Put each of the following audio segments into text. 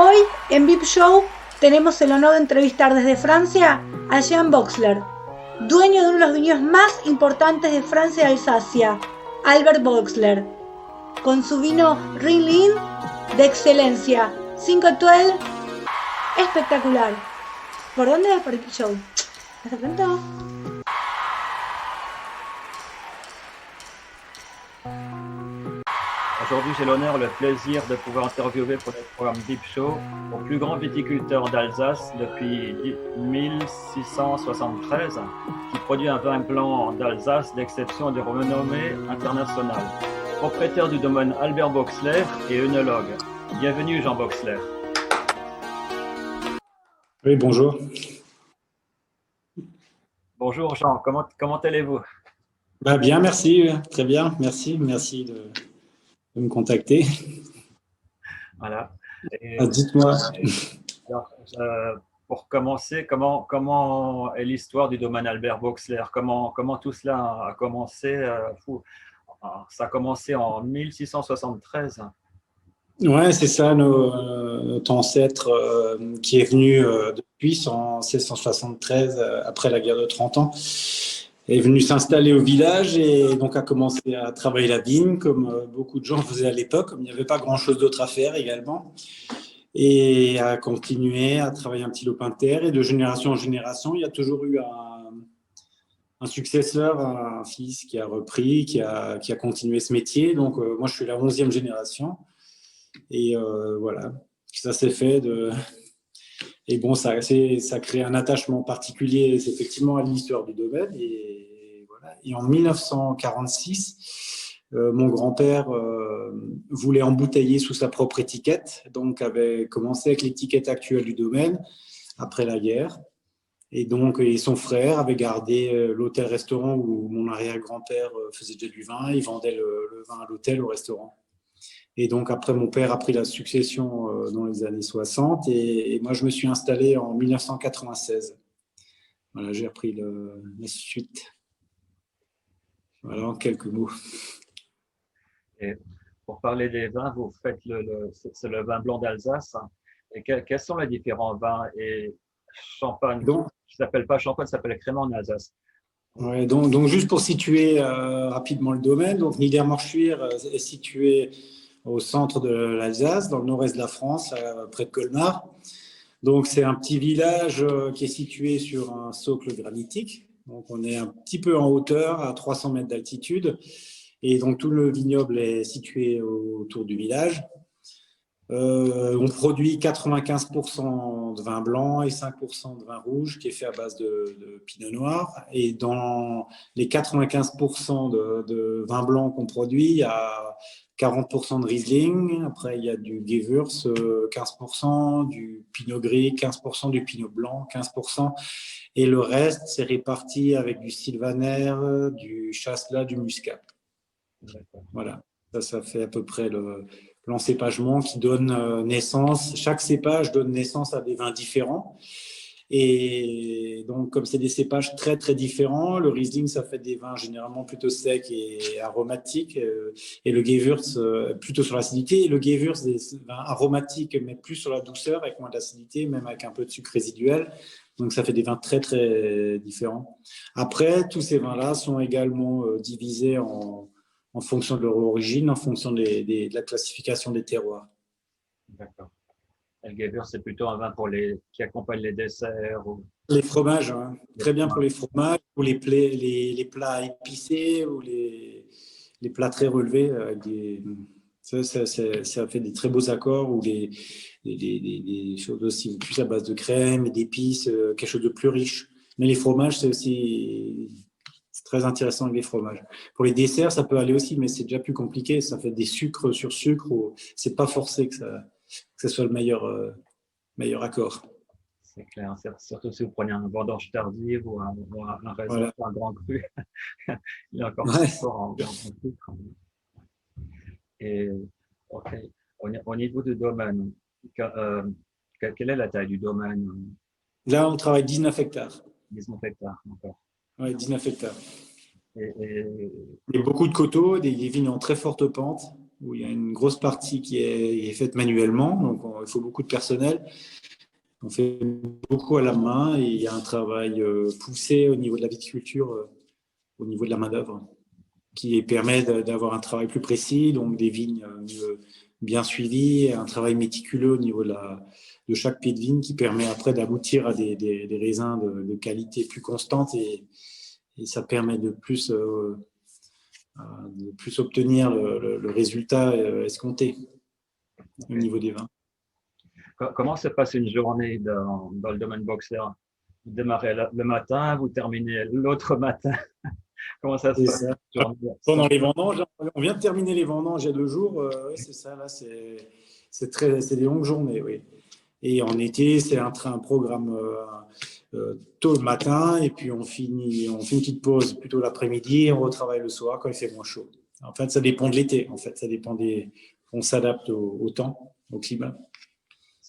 Hoy en VIP Show tenemos el honor de entrevistar desde Francia a Jean Boxler, dueño de uno de los viñedos más importantes de Francia y Alsacia, Albert Boxler, con su vino Riesling de excelencia, 512, espectacular. ¿Por dónde vas por VIP Show? Hasta pronto. Aujourd'hui, j'ai l'honneur et le plaisir de pouvoir interviewer pour le programme VIP Show au plus grand viticulteur d'Alsace depuis 1673, qui produit un vin blanc d'Alsace d'exception et de renommée internationale. Propriétaire du domaine Albert Boxler et œnologue. Bienvenue Jean Boxler. Oui, bonjour. Bonjour Jean, comment allez-vous? Bien, merci, très bien, merci de me contacter. Voilà. Dites-moi. Alors, pour commencer, comment est l'histoire du domaine Albert Boxler? Comment tout cela a commencé? Ça a commencé en 1673. Ouais, c'est ça, notre ancêtre qui est venu depuis en 1673, après la guerre de 30 ans, est venu s'installer au village et donc a commencé à travailler la vigne, comme beaucoup de gens faisaient à l'époque, comme il n'y avait pas grand-chose d'autre à faire également, et a continué à travailler un petit lopin de terre. Et de génération en génération, il y a toujours eu un successeur, un fils qui a repris, qui a continué ce métier. Donc moi, je suis la 11e génération. Et voilà, ça s'est fait. Et bon, ça crée un attachement particulier, effectivement, à l'histoire du domaine. Et voilà. Et en 1946, mon grand-père voulait embouteiller sous sa propre étiquette, donc avait commencé avec l'étiquette actuelle du domaine après la guerre. Et donc, son frère avait gardé l'hôtel-restaurant où mon arrière-grand-père faisait déjà du vin. Il vendait le vin à l'hôtel, au restaurant. Et donc, après, mon père a pris la succession dans les années 60 et moi, je me suis installé en 1996. Voilà, j'ai repris la suite. Voilà, en quelques mots. Et pour parler des vins, vous faites c'est le vin blanc d'Alsace. Et quels sont les différents vins et champagne? Donc, ça ne s'appelle pas champagne, ça s'appelle crément en Alsace. Ouais, donc, juste pour situer rapidement le domaine, donc Niedermorschwihr est situé au centre de l'Alsace, dans le nord-est de la France, près de Colmar. Donc, c'est un petit village qui est situé sur un socle granitique. Donc, on est un petit peu en hauteur, à 300 mètres d'altitude. Et donc, tout le vignoble est situé autour du village. On produit 95% de vin blanc et 5% de vin rouge qui est fait à base de pinot noir. Et dans les 95% de vin blanc qu'on produit, il y a 40% de Riesling. Après, il y a du Gewürz, 15%, du pinot gris, 15%, du pinot blanc, 15%. Et le reste, c'est réparti avec du sylvaner, du chasselas, du muscat. Voilà, ça fait à peu près l'encépagement qui donne naissance. Chaque cépage donne naissance à des vins différents. Et donc, comme c'est des cépages très, très différents, le Riesling, ça fait des vins généralement plutôt secs et aromatiques. Et le Gewürz, plutôt sur l'acidité. Et le Gewürz, des vins aromatiques, mais plus sur la douceur, avec moins d'acidité, même avec un peu de sucre résiduel. Donc, ça fait des vins très, très différents. Après, tous ces vins-là sont également divisés en fonction de leur origine, en fonction de la classification des terroirs. D'accord. Et le Gewürz, c'est plutôt un vin qui accompagne les desserts ou... Les fromages, hein. Très bien pour les fromages, ou les plats épicés, ou les plats très relevés. Ça fait des très beaux accords, ou des choses aussi plus à base de crème et d'épices, quelque chose de plus riche. Mais les fromages, c'est très intéressant avec les fromages. Pour les desserts, ça peut aller aussi, mais c'est déjà plus compliqué. Ça fait des sucres sur sucre. C'est pas forcé que ce soit le meilleur accord. C'est clair, surtout si vous prenez un vendange tardive ou un raisin, voilà. Un grand cru. Il est encore plus fort en grand sucre. Et ok, au niveau du domaine, quelle est la taille du domaine? Là, on travaille 19 hectares. 19 hectares, encore. Oui, 19 hectares. Et beaucoup de coteaux, des vignes en très forte pente. où il y a une grosse partie qui est faite manuellement, donc il faut beaucoup de personnel. On fait beaucoup à la main et il y a un travail poussé au niveau de la viticulture, au niveau de la main-d'œuvre, qui permet d'avoir un travail plus précis, donc des vignes bien suivies, un travail méticuleux au niveau de chaque pied de vigne qui permet après d'aboutir à des raisins de qualité plus constante et ça permet de plus obtenir le résultat escompté au niveau des vins. Comment se passe une journée dans le domaine Boxler? Vous démarrez le matin, vous terminez l'autre matin. Comment ça se passe? Pendant les vendanges, on vient de terminer les vendanges il y a 2 jours. C'est ça, là, c'est des longues journées, oui. Et en été, c'est un programme tôt le matin et puis on fait une petite pause plutôt l'après-midi et on retravaille le soir quand il fait moins chaud. En fait, ça dépend de l'été. En fait, ça dépend on s'adapte au temps, au climat.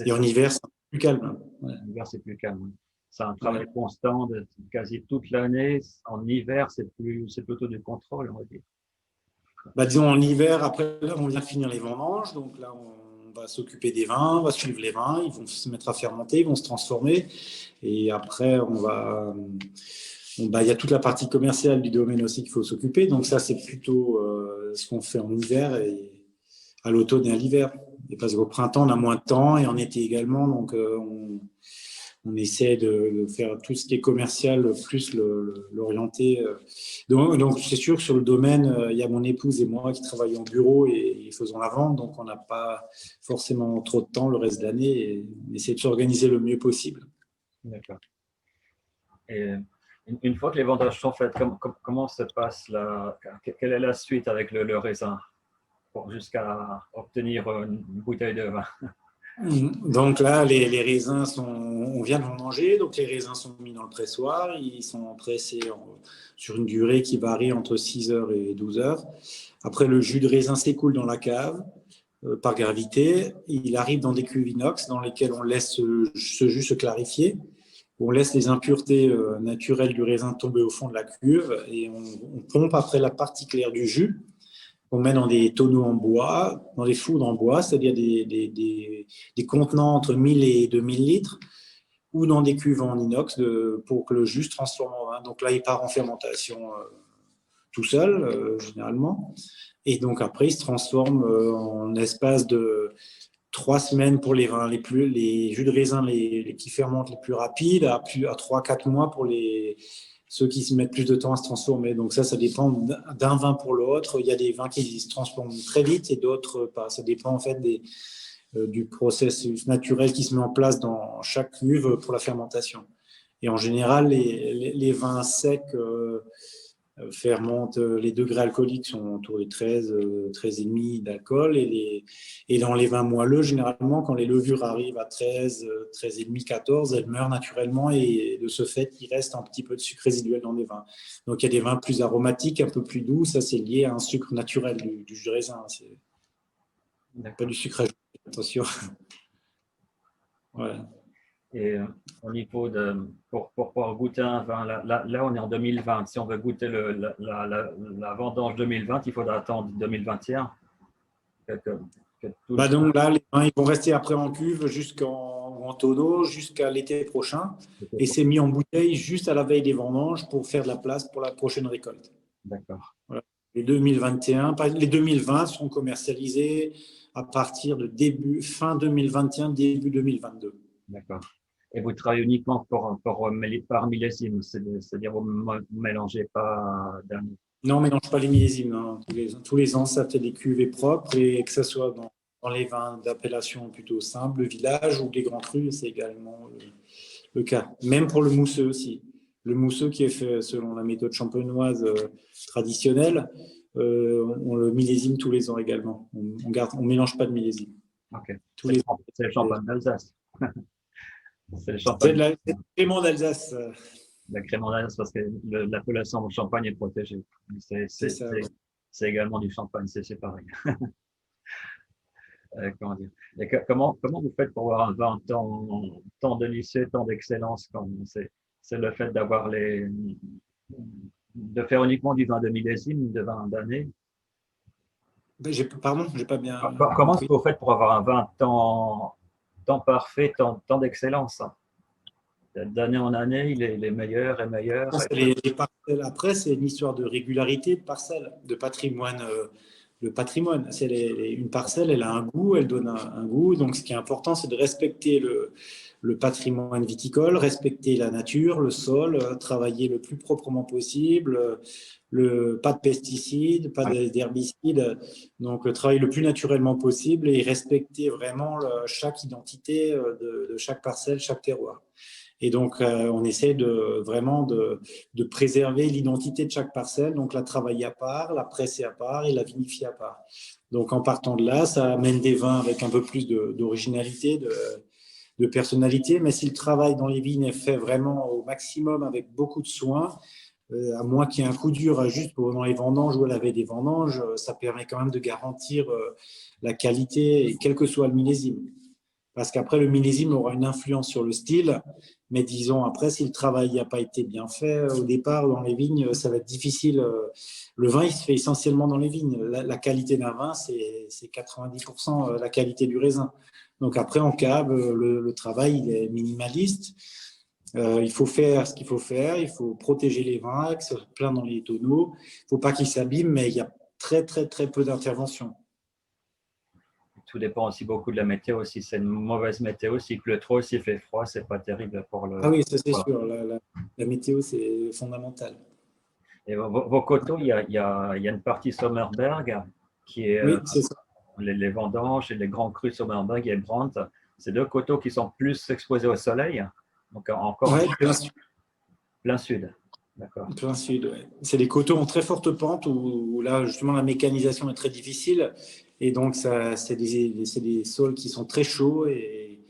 Et en hiver, c'est plus calme. Ouais. En hiver, c'est plus calme. C'est un travail constant de quasi toute l'année. En hiver, c'est plutôt du contrôle, on va dire. Disons en hiver, après, là, on vient de finir les vendanges. Donc là, on va s'occuper des vins, on va suivre les vins. Ils vont se mettre à fermenter, ils vont se transformer. Et après, il y a toute la partie commerciale du domaine aussi qu'il faut s'occuper. Donc ça, c'est plutôt ce qu'on fait en hiver et à l'automne et à l'hiver. Et parce qu'au printemps, on a moins de temps et en été également. Donc, on essaie de faire tout ce qui est commercial, plus l'orienter. Donc, c'est sûr que sur le domaine, il y a mon épouse et moi qui travaillons au bureau et faisons la vente. Donc, on n'a pas forcément trop de temps le reste de l'année et on essaie de s'organiser le mieux possible. D'accord. Et une fois que les vendages sont faites, comment se passe quelle est la suite avec le raisin jusqu'à obtenir une bouteille de vin? Donc là, les raisins on vient de vendanger, donc les raisins sont mis dans le pressoir, ils sont pressés sur une durée qui varie entre 6 heures et 12 heures. Après, le jus de raisin s'écoule dans la cave par gravité, il arrive dans des cuves inox dans lesquelles on laisse ce jus se clarifier. On laisse les impuretés naturelles du raisin tomber au fond de la cuve et on pompe après la partie claire du jus. On met dans des tonneaux en bois, dans des foudres en bois, c'est-à-dire des contenants entre 1000 et 2000 litres, ou dans des cuves en inox pour que le jus se transforme en vin. Donc là, il part en fermentation tout seul, généralement. Et donc après, il se transforme en espace de 3 semaines pour les vins les jus de raisin qui fermentent les plus rapides, à 3-4 mois pour ceux qui se mettent plus de temps à se transformer. Donc ça dépend d'un vin pour l'autre. Il y a des vins qui se transforment très vite et d'autres pas. Ça dépend en fait du processus naturel qui se met en place dans chaque cuve pour la fermentation. Et en général, les vins secs fermentent, les degrés alcooliques sont autour des 13,5 d'alcool. Et dans les vins moelleux, généralement, quand les levures arrivent à 13,5, 14, elles meurent naturellement et de ce fait, il reste un petit peu de sucre résiduel dans les vins. Donc, il y a des vins plus aromatiques, un peu plus doux. Ça, c'est lié à un sucre naturel du jus de raisin. C'est pas du sucre ajouté, attention. Voilà. Et au niveau pour pouvoir goûter un vin, là, on est en 2020. Si on veut goûter la vendange 2020, il faudra attendre 2021. Donc là, les vins ils vont rester après en cuve en tonneau jusqu'à l'été prochain. Et c'est mis en bouteille juste à la veille des vendanges pour faire de la place pour la prochaine récolte. D'accord. Voilà. Les 2020 seront commercialisés à partir de fin 2021, début 2022. D'accord. Et vous travaillez uniquement par millésime, c'est-à-dire vous ne mélangez pas d'année? Non, on ne mélange pas les millésimes. Non. Tous les ans, ça fait des cuvées propres et que ce soit dans les vins d'appellation plutôt simple, le village ou les grands crus, c'est également le cas. Même pour le mousseux aussi. Le mousseux qui est fait selon la méthode champenoise traditionnelle, on le millésime tous les ans également. On mélange pas de millésime. Ok. C'est le champagne d'Alsace. C'est le crément d'Alsace. La crément d'Alsace parce que l'appellation champagne est protégée. C'est également du champagne, c'est pareil. Comment dire? Et comment vous faites pour avoir un vin tant délicieux, tant d'excellence? C'est le fait de faire uniquement du vin de millésime, de vin d'année? Pardon, je n'ai pas bien Comment est-ce compris. que vous faites pour avoir un vin tant parfait, tant d'excellence? D'année en année, il est meilleur et meilleur. Les parcelles, après, c'est une histoire de régularité de parcelle, de patrimoine. Le patrimoine, c'est une parcelle, elle a un goût, elle donne un goût. Donc, ce qui est important, c'est de respecter le patrimoine viticole, respecter la nature, le sol, travailler le plus proprement possible, pas de pesticides, pas d'herbicides. Donc, travailler le plus naturellement possible et respecter vraiment chaque identité de chaque parcelle, chaque terroir. Et donc, on essaie vraiment de préserver l'identité de chaque parcelle, donc la travailler à part, la presser à part et la vinifier à part. Donc, en partant de là, ça amène des vins avec un peu plus d'originalité, de personnalité. Mais si le travail dans les vignes est fait vraiment au maximum avec beaucoup de soin, à moins qu'il y ait un coup dur juste pendant les vendanges ou à la veille des vendanges, ça permet quand même de garantir la qualité, quel que soit le millésime. Parce qu'après, le millésime aura une influence sur le style. Mais disons, après, si le travail n'a pas été bien fait au départ dans les vignes, ça va être difficile. Le vin, il se fait essentiellement dans les vignes. La qualité d'un vin, c'est 90% la qualité du raisin. Donc après, en cave, le travail, il est minimaliste. Il faut faire ce qu'il faut faire. Il faut protéger les vins, que ça soit plein dans les tonneaux. Il ne faut pas qu'ils s'abîment, mais il y a très, très, très peu d'intervention. Tout dépend aussi beaucoup de la météo. Si c'est une mauvaise météo, s'il pleut trop, s'il fait froid, c'est pas terrible pour le. Ah oui, ça c'est sûr. La météo, c'est fondamental. Et vos coteaux, il y a une partie Sommerberg qui est Oui, c'est ça. les vendanges et les grands crus Sommerberg et Brandt. C'est deux coteaux qui sont plus exposés au soleil. Donc encore plein sud. D'accord. Plein sud, ouais. C'est des coteaux en très forte pente où là, justement, la mécanisation est très difficile. Et donc, c'est des sols qui sont très chauds. Et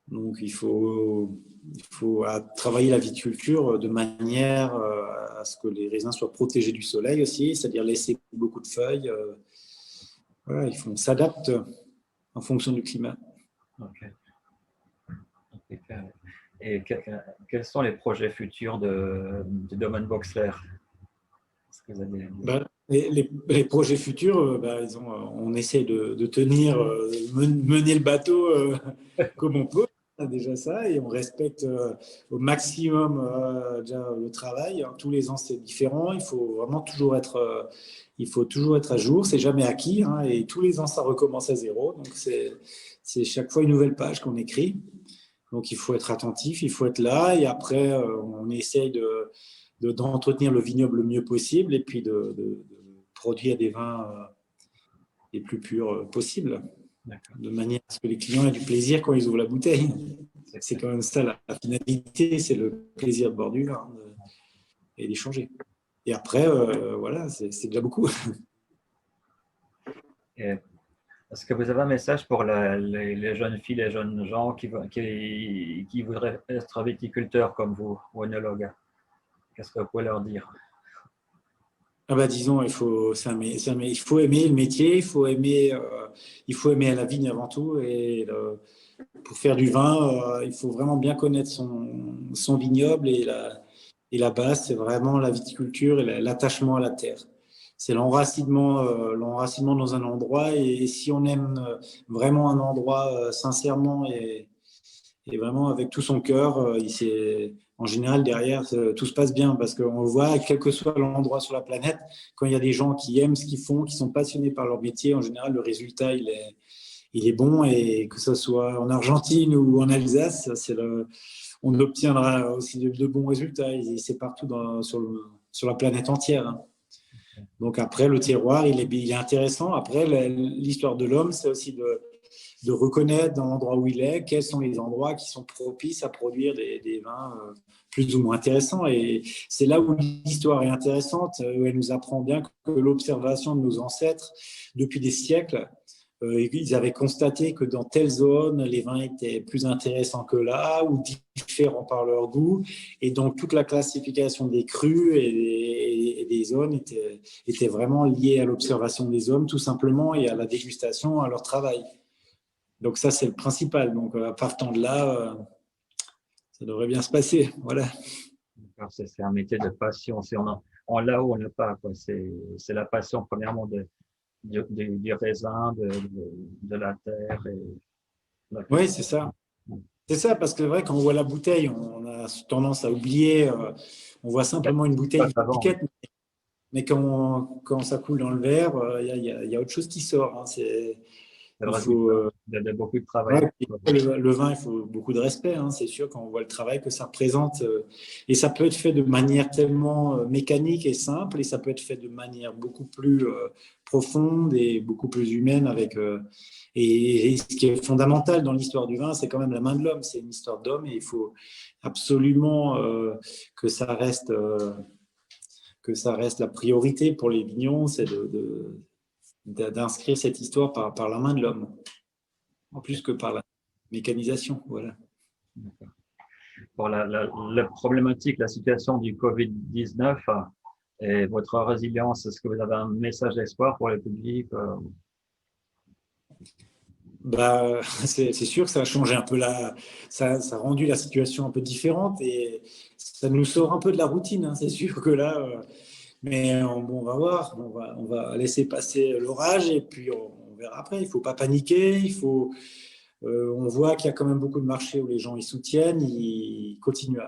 donc, il faut travailler la viticulture de manière à ce que les raisins soient protégés du soleil aussi, c'est-à-dire laisser beaucoup de feuilles. Voilà, on s'adapte en fonction du climat. Ok. Et quels sont les projets futurs du domaine Boxler? Les projets futurs, on essaie de tenir, mener le bateau comme on peut, déjà ça, et on respecte au maximum déjà le travail. Tous les ans, c'est différent. Il faut vraiment toujours être à jour. C'est jamais acquis, hein, et tous les ans, ça recommence à zéro. Donc, c'est chaque fois une nouvelle page qu'on écrit. Donc, il faut être attentif, il faut être là, et après, on essaye d'entretenir le vignoble le mieux possible et puis de produire des vins les plus purs possibles, de manière à ce que les clients aient du plaisir quand ils ouvrent la bouteille. C'est quand même ça la finalité, c'est le plaisir de boire du vin et d'échanger. Et après, voilà, c'est déjà beaucoup. Est-ce que vous avez un message pour les jeunes filles, les jeunes gens qui voudraient être viticulteurs comme vous, ou œnologues? Qu'est-ce que vous pouvez leur dire? Disons, il faut aimer le métier, il faut aimer la vigne avant tout. Et pour faire du vin, il faut vraiment bien connaître son vignoble. Et la base, c'est vraiment la viticulture et l'attachement à la terre. C'est l'enracinement dans un endroit. Et si on aime vraiment un endroit sincèrement et vraiment avec tout son cœur, en général, derrière, tout se passe bien parce qu'on le voit, quel que soit l'endroit sur la planète, quand il y a des gens qui aiment ce qu'ils font, qui sont passionnés par leur métier, en général, le résultat, il est bon. Et que ce soit en Argentine ou en Alsace, on obtiendra aussi de bons résultats. C'est partout sur la planète entière. Hein. Donc après, le terroir, il est intéressant. Après, l'histoire de l'homme, c'est aussi de reconnaître dans l'endroit où il est, quels sont les endroits qui sont propices à produire des vins plus ou moins intéressants. Et c'est là où l'histoire est intéressante, où elle nous apprend bien que l'observation de nos ancêtres, depuis des siècles, ils avaient constaté que dans telle zone, les vins étaient plus intéressants que là, ou différents par leur goût. Et donc, toute la classification des crus et des zones était vraiment liée à l'observation des hommes, tout simplement, et à la dégustation, à leur travail. Donc ça, c'est le principal. Donc, à partant de là, ça devrait bien se passer. Voilà. C'est un métier de passion. On l'a ou on l'a pas. C'est la passion, premièrement, du raisin, de la terre. Oui, c'est ça. C'est ça, parce que c'est vrai, quand on voit la bouteille, on a tendance à oublier, on voit simplement une bouteille, une étiquette, mais quand ça coule dans le verre, il y a autre chose qui sort. Hein. Il y a beaucoup de travail. Ouais, le vin, il faut beaucoup de respect, hein, c'est sûr, quand on voit le travail que ça représente. Et ça peut être fait de manière tellement mécanique et simple, et ça peut être fait de manière beaucoup plus profonde et beaucoup plus humaine. Et ce qui est fondamental dans l'histoire du vin, c'est quand même la main de l'homme. C'est une histoire d'homme et il faut absolument que ça reste la priorité pour les vignons, c'est d'inscrire cette histoire par la main de l'homme, en plus que par la mécanisation. Voilà. Pour la problématique, la situation du Covid-19 et votre résilience, est-ce que vous avez un message d'espoir pour le public? C'est sûr que ça a changé un peu ça a rendu la situation un peu différente et ça nous sort un peu de la routine. Hein. C'est sûr que là, mais on va voir, on va laisser passer l'orage et puis on verra après. Il ne faut pas paniquer, on voit qu'il y a quand même beaucoup de marchés où les gens ils soutiennent, ils continuent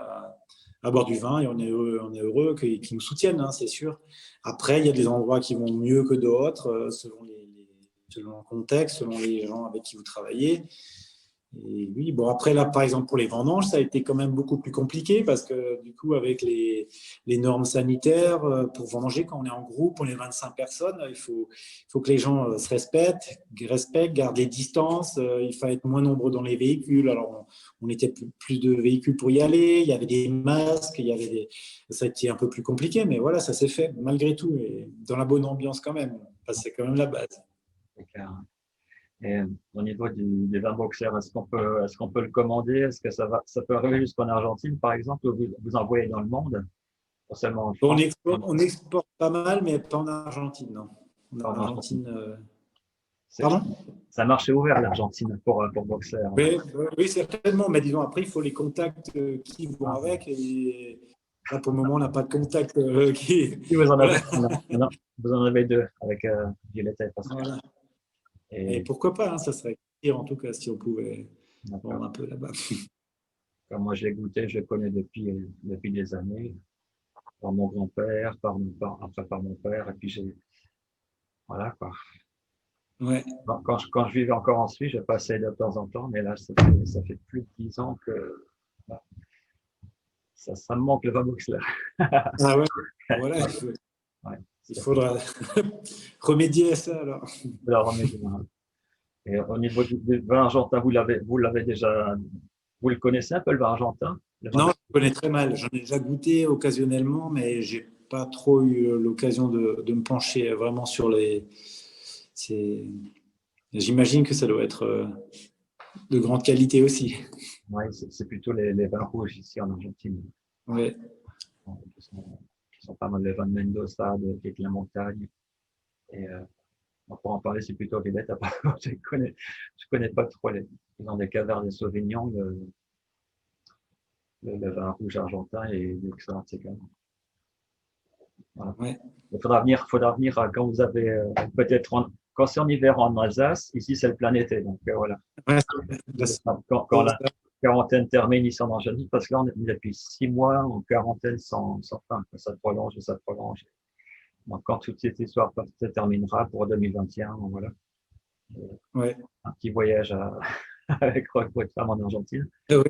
à boire du vin et on est heureux qu'ils nous soutiennent, hein, c'est sûr. Après, il y a des endroits qui vont mieux que d'autres selon le contexte, selon les gens avec qui vous travaillez. Et oui, bon, après, là, par exemple, pour les vendanges, ça a été quand même beaucoup plus compliqué parce que, du coup, avec les normes sanitaires, pour vendanger, quand on est en groupe, on est 25 personnes, il faut que les gens se respectent, gardent les distances, il fallait être moins nombreux dans les véhicules. Alors, on était plus de véhicules pour y aller, il y avait des masques, ça a été un peu plus compliqué, mais voilà, ça s'est fait, malgré tout, et dans la bonne ambiance quand même. C'est quand même la base. C'est clair. Et au niveau des vins Boxler, est-ce qu'on peut le commander? Est-ce que ça peut arriver jusqu'en Argentine, par exemple, ou vous envoyez dans le monde? Pas seulement en France. On exporte pas mal, mais pas en Argentine, non. En Argentine. Pardon? C'est un marché ouvert, l'Argentine, pour Boxler. Oui, certainement. Mais disons, après, il faut les contacts qui vont avec. Et là, pour le moment, on n'a pas de contact qui. Vous en avez, vous en avez deux avec Violetta et Pascal. Voilà. Et pourquoi pas, hein, ça serait pire en tout cas si on pouvait vendre un peu là-bas. Comme moi, je l'ai goûté, je le connais depuis des années, par mon grand-père, après par mon père, et puis voilà quoi. Ouais. Quand je vivais encore en Suisse, je passais de temps en temps, mais là, ça fait plus de 10 ans que ça me manque le vin Boxler. Ah ouais, voilà. Il faudra remédier à ça alors. Et au niveau du vin argentin, vous l'avez déjà, vous le connaissez un peu le vin argentin? Non, je le connais très mal. J'en ai déjà goûté occasionnellement, mais j'ai pas trop eu l'occasion de me pencher vraiment sur J'imagine que ça doit être de grande qualité aussi. Oui, c'est plutôt les vins rouges ici en Argentine. Ouais. Qui sont pas mal les vins de Mendoza, de la montagne. Et pour en parler, c'est plutôt Villette. Je connais pas trop ils ont des Cabernet Sauvignon, le vin rouge argentin et l'excellent séquence. Voilà. Ouais. Il faudra venir quand vous avez quand c'est en hiver en Alsace, ici c'est le plein été, donc voilà. Ouais, quand la quarantaine termine ici en Argentine, parce que là on est depuis 6 mois en quarantaine sans fin, ça prolonge et ça prolonge. Donc quand toute cette histoire se terminera pour 2021, voilà. Ouais. Un petit voyage avec votre femme en Argentine. Oui,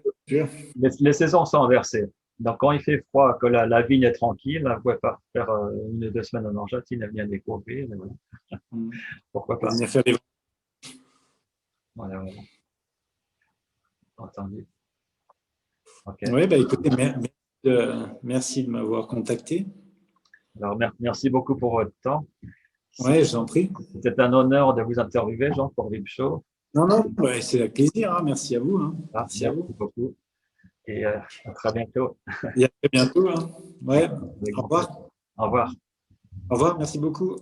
les saisons sont inversées. Donc, quand il fait froid, que la vigne est tranquille, vous pouvez pas faire 1 ou 2 semaines en Argentine, elle vient découvrir. Voilà. Pourquoi pas? Voilà. Entendu. Okay. Oui, écoutez, merci de m'avoir contacté. Alors, merci beaucoup pour votre temps. Oui, je vous en prie. C'était un honneur de vous interviewer, Jean, pour Vip Show. Non, c'est avec plaisir. Hein. Merci à vous. Hein. Merci à vous beaucoup. Et à très bientôt. Et à très bientôt. Hein. Ouais. Au revoir. Au revoir. Au revoir, merci beaucoup.